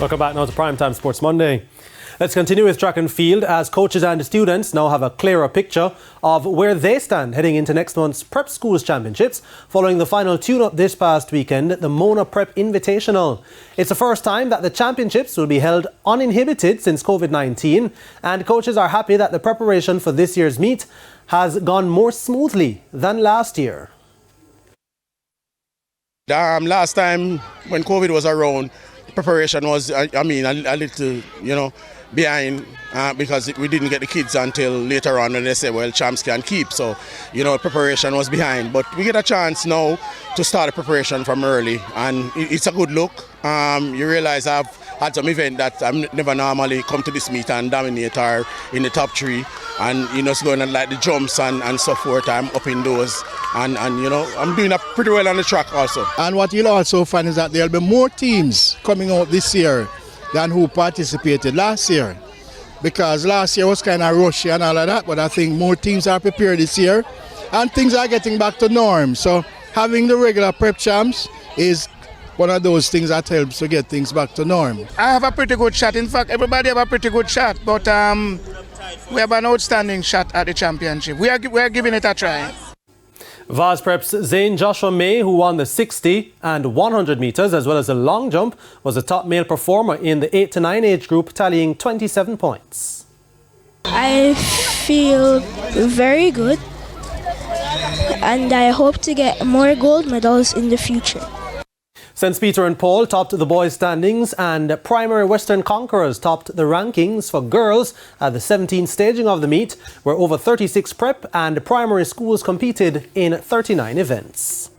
Welcome back now to Primetime Sports Monday. Let's continue with track and field as coaches and students now have a clearer picture of where they stand heading into next month's Prep Schools Championships following the final tune-up this past weekend, the Mona Prep Invitational. It's the first time that the championships will be held uninhibited since COVID-19, and coaches are happy that the preparation for this year's meet has gone more smoothly than last year. Last time when COVID was around, preparation was, a little, behind because we didn't get the kids until later on when they say, well, champs can keep. So, preparation was behind. But we get a chance now to start the preparation from early, and it's a good look. You realize I've had some event that I never normally come to this meet and dominate or in the top three. And, it's going on like the jumps and so forth. I'm up in those. And I'm doing pretty well on the track also. And what you'll also find is that there'll be more teams coming out this year than who participated last year. Because last year was kind of rushy and all of that, but I think more teams are prepared this year and things are getting back to norm. So having the regular prep champs is one of those things that helps to get things back to norm. I have a pretty good shot. In fact, everybody have a pretty good shot, but we have an outstanding shot at the championship. We are giving it a try. Vaz Prep's Zane Joshua May, who won the 60 and 100 metres as well as the long jump, was the top male performer in the 8 to 9 age group, tallying 27 points. I feel very good and I hope to get more gold medals in the future. St. Peter and Paul topped the boys' standings and Primary Western Conquerors topped the rankings for girls at the 17th staging of the meet, where over 36 prep and primary schools competed in 39 events.